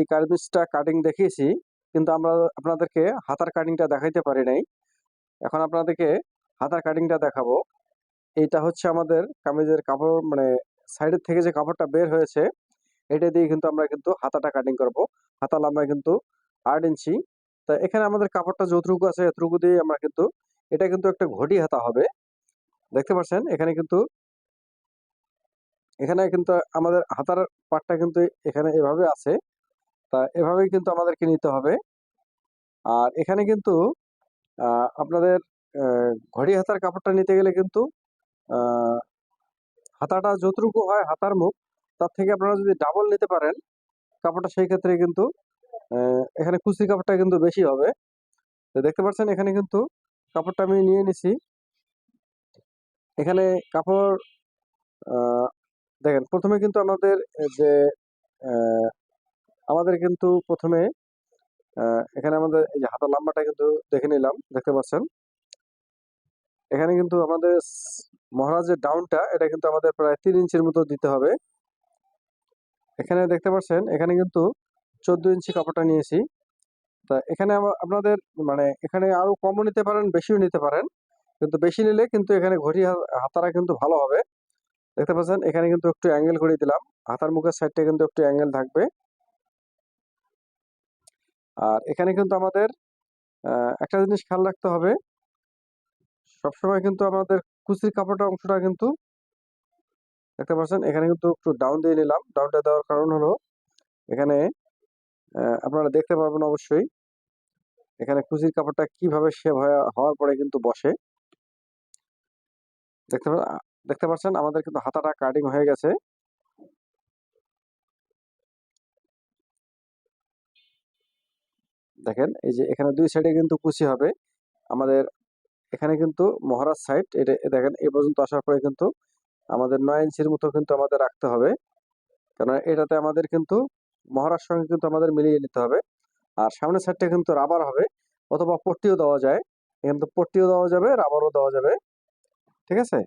এই কামিজটা কাটিং দেখিয়েছি, কিন্তু আমরা আপনাদেরকে হাতার কাটিংটা দেখাইতে পারি নাই। এখন আপনাদেরকে হাতার কাটিংটা দেখাবো। এইটা হচ্ছে আমাদের কামিজের কাপড়, মানে সাইডের থেকে যে কাপড়টা বের হয়েছে এটা দিয়ে কিন্তু আমরা কিন্তু হাতাটা কাটিং করব। হাতা লম্বা কিন্তু 8 ইঞ্চি। তা এখানে আমাদের কাপড়টা যতটুকু আছে এতটুকু দিয়ে আমরা কিন্তু, এটা কিন্তু একটা ঘটি হাতা হবে। দেখতে পাচ্ছেন এখানে কিন্তু আমাদের হাতার পাটটা কিন্তু এখানে এভাবে আছে। তা এভাবেই কিন্তু আমাদেরকে নিতে হবে। আর এখানে কিন্তু আপনাদের ঘড়ি হাতার কাপড়টা নিতে গেলে কিন্তু আহ, হাতাটা যতটুকু হয় হাতার মুখ, তার থেকে আপনারা যদি ডাবল নিতে পারেন কাপড়টা, সেই ক্ষেত্রে কিন্তু এখানে কুচি কাপড়টা কিন্তু বেশি হবে। তো দেখতে পাচ্ছেন এখানে কিন্তু কাপড়টা আমি নিয়ে নিছি। এখানে কাপড় আহ, দেখেন প্রথমে কিন্তু আমাদের যে আহ, আমাদের কিন্তু প্রথমে এখানে আমাদের এই যে হাতা লম্বাটা কিন্তু দেখে নিলাম। দেখতে পাচ্ছেন এখানে কিন্তু আমাদের মহারাজের ডাউনটা এটা কিন্তু আমাদের প্রায় 3 ইঞ্চির মতো দিতে হবে। এখানে দেখতে পাচ্ছেন এখানে কিন্তু 14 ইঞ্চি কাপড়টা নিয়েছি। তা এখানে আপনাদের মানে এখানে আরো কমও নিতে পারেন, বেশিও নিতে পারেন, কিন্তু বেশি নিলে কিন্তু এখানে ঘড়ি হাতারা কিন্তু ভালো হবে। দেখতে পাচ্ছেন এখানে কিন্তু একটু অ্যাঙ্গেল করে দিলাম, হাতার মুখের সাইডটা কিন্তু একটু অ্যাঙ্গেল থাকবে। আর এখানে কিন্তু আমাদের একটা জিনিস খেয়াল রাখতে হবে, সবসময় কিন্তু আমাদের কুচির কাপড়টা অংশটা কিন্তু, দেখতে পাচ্ছেন এখানে কিন্তু একটু ডাউন দিয়ে নিলাম। ডাউনটা দেওয়ার কারণ হলো এখানে আপনারা দেখতে পারবেন অবশ্যই এখানে কুচির কাপড়টা কিভাবে শেপ হওয়ার পরে কিন্তু বসে। দেখতে দেখতে পাচ্ছেন আমাদের কিন্তু হাতাটা কাটিং হয়ে গেছে। দেখেন এই যে এখানে দুই সাইডে কিন্তু কুচি হবে আমাদের। এখানে কিন্তু মহারাজ সাইড এটা দেখেন এই পর্যন্ত আসার পরে কিন্তু আমাদের 9 ইঞ্চির মতো কিন্তু আমাদের রাখতে হবে, কারণ এটাতে আমাদের কিন্তু মহারাজ সঙ্গে কিন্তু আমাদের মিলিয়ে নিতে হবে। আর সামনের সাইডটা কিন্তু রাবার হবে, অথবা পট্টিও দেওয়া যায়। এখানে তো পট্টিও দেওয়া যাবে, রাবারও দেওয়া যাবে। ঠিক আছে।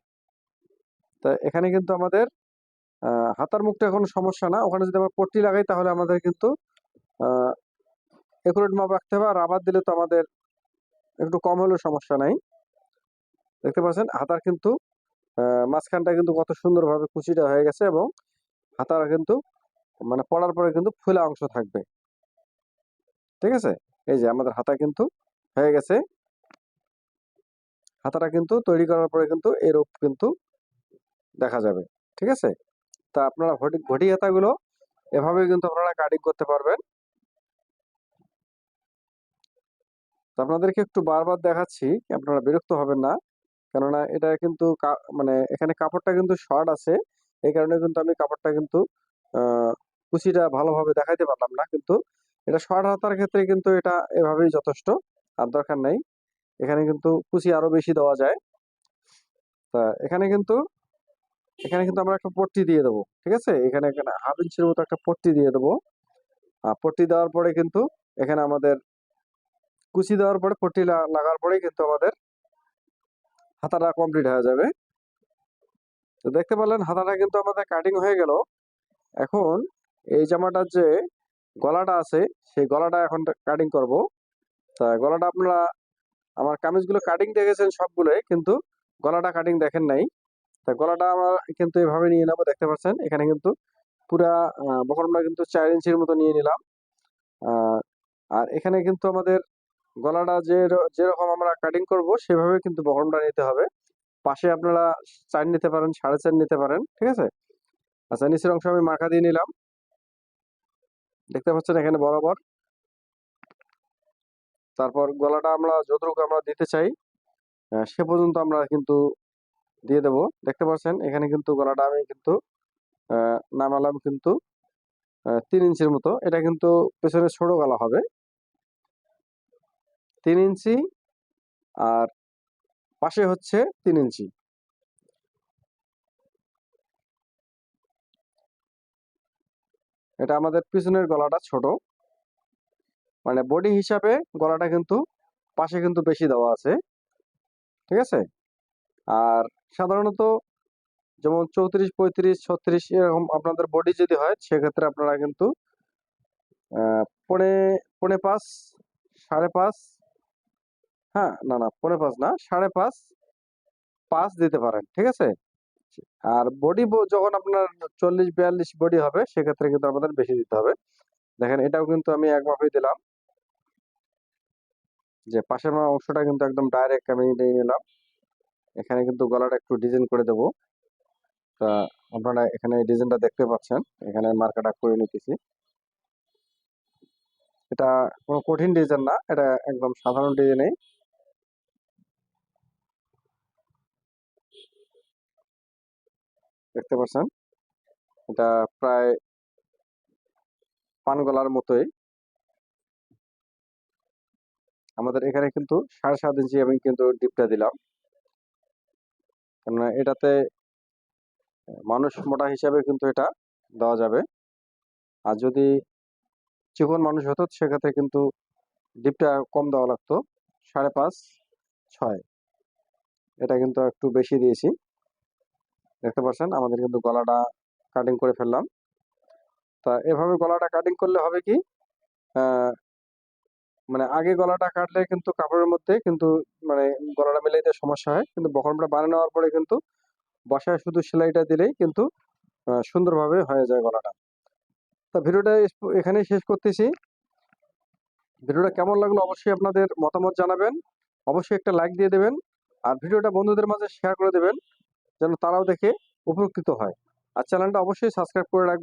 তা এখানে কিন্তু আমাদের হাতার মুখটা কোনো সমস্যা না, ওখানে যদি আমরা পট্টি লাগাই তাহলে আমাদের কিন্তু আহ একুরেট মাপ রাখতে হবে। আর রাবার দিলে তো আমাদের একটু কম হলেও সমস্যা নাই। দেখতে পাচ্ছেন হাতার কিন্তু মাঝখানটা কিন্তু কত সুন্দরভাবে কুচিটা হয়ে গেছে, এবং হাতার কিন্তু মানে পড়ার পরে কিন্তু ফুলা অংশ থাকবে। ঠিক আছে। এই যে আমাদের হাতা কিন্তু হয়ে গেছে। হাতাটা কিন্তু তৈরি করার পরে কিন্তু এরূপ কিন্তু দেখা যাবে। ঠিক আছে। তা আপনারা ঘটি ঘটি হাতাগুলো এভাবে কিন্তু আপনারা কাটিং করতে পারবেন। তো আপনাদেরকে একটু বারবার দেখাচ্ছি, আপনারা বিরক্ত হবেন না, কেননা এটা কিন্তু মানে এখানে কাপড়টা কিন্তু শর্ট আছে। এই কারণে কিন্তু আমি কাপড়টা কিন্তু আহ কুচিটা ভালোভাবে দেখাইতে পারলাম না, কিন্তু এটা শর্ট হাতার ক্ষেত্রে কিন্তু এটা এভাবেই যথেষ্ট, আর দরকার নাই। এখানে কিন্তু কুচি আরো বেশি দেওয়া যায়। তা এখানে কিন্তু আমরা একটা পট্টি দিয়ে দেবো। ঠিক আছে। এখানে এখানে 1/2 ইঞ্চির মতো একটা পট্টি দিয়ে দেবো। আর পট্টি দেওয়ার পরে কিন্তু এখানে আমাদের কুচি দেওয়ার পরে পট্টি লাগার পরেই কিন্তু আমাদের হাতাটা কমপ্লিট হয়ে যাবে। তো দেখতে পেলেন হাতাটা কিন্তু আমাদের কাটিং হয়ে গেল। এখন এই জামাটার যে গলাটা আছে সেই গলাটা এখন কাটিং করব। তা গলাটা আপনারা আমার কামিজগুলো কাটিং দেখেছেন সবগুলোই, কিন্তু গলাটা কাটিং দেখেন নাই। তা গলাটা আমরা কিন্তু এভাবে নিয়ে নেবো। দেখতে পাচ্ছেন এখানে কিন্তু পুরা বহরমটা কিন্তু 4 ইঞ্চির মতো নিয়ে নিলাম। আহ, আর এখানে কিন্তু আমাদের গলাটা যেরকম আমরা কাটিং করব সেভাবে কিন্তু বহরমটা নিতে হবে। পাশে আপনারা 4 নিতে পারেন, 4.5 নিতে পারেন। ঠিক আছে। আচ্ছা, নিচের অংশ আমি মার্কা দিয়ে নিলাম। দেখতে পাচ্ছেন এখানে বরাবর। তারপর গলাটা আমরা যতটুকু আমরা দিতে চাই সে পর্যন্ত আমরা কিন্তু দিয়ে দেব। দেখতে পাচ্ছেন এখানে কিন্তু গলাটা আমি কিন্তু নামালাম কিন্তু 3 ইঞ্চির মতো। এটা কিন্তু পেছনে ছোট গলা হবে, 3 ইঞ্চি। আর পাশে হচ্ছে 3 ইঞ্চি। এটা আমাদের পিছনের গলাটা ছোট, মানে বডি হিসাবে গলাটা কিন্তু পাশে কিন্তু বেশি দেওয়া আছে। ঠিক আছে। আর সাধারণত যেমন 34, 35, 36 এরকম আপনাদের বডি যদি হয় সেক্ষেত্রে আপনারা কিন্তু পৌনে পৌনে 5, 5.5, হ্যাঁ, না না, পৌনে 5 না, 5.5, 5 দিতে পারেন, ঠিক আছে। আর বডি যখন আপনার 40-42 বডি হবে সেক্ষেত্রে কিন্তু আমাদের বেশি দিতে হবে। দেখেন এটাও কিন্তু আমি এক মাপে দিলাম, যে পাশের অংশটা কিন্তু একদম ডাইরেক্ট আমি নিয়ে নিলাম। এখানে কিন্তু গলাটা একটু ডিজাইন করে দেবো। তা আপনারা এখানে ডিজাইনটা দেখতে পাচ্ছেন, এখানে মার্কাটা করে নিতেছি। এটা কোনো কঠিন ডিজাইন না, এটা একদম সাধারণ ডিজাইনেই। দেখতে পাচ্ছেন এটা প্রায় পান গলার মতোই। আমাদের এখানে কিন্তু 7.5 ইঞ্চি আমি কিন্তু ডিপটা দিলাম, কেননা এটাতে মানুষ মোটা হিসাবে কিন্তু এটা দেওয়া যাবে। আর যদি চিকন মানুষ হতো সেক্ষেত্রে কিন্তু ডিপটা কম দেওয়া লাগতো, 5.5, 6। এটা কিন্তু একটু বেশি দিয়েছি। দেখতে পাচ্ছেন আমাদের কিন্তু গলাটা কাটিং করে ফেললাম। তা এভাবে গলাটা কাটিং করলে হবে কি, আহ, মানে আগে গলাটা কাটলে কিন্তু কাপড়ের মধ্যে কিন্তু মানে গলাটা মিলাইতে সমস্যা হয়, কিন্তু বহরমটা বানিয়ে নেওয়ার পরে কিন্তু বসায় শুধু সেলাইটা দিলেই কিন্তু সুন্দরভাবে হয়ে যায় গলাটা। তা ভিডিওটা এখানেই শেষ করতেছি। ভিডিওটা কেমন লাগলো অবশ্যই আপনাদের মতামত জানাবেন, অবশ্যই একটা লাইক দিয়ে দেবেন, আর ভিডিওটা বন্ধুদের মাঝে শেয়ার করে দেবেন যেন তারাও দেখে উপকৃত হয়। আর চ্যানেলটা অবশ্যই সাবস্ক্রাইব করে রাখবেন।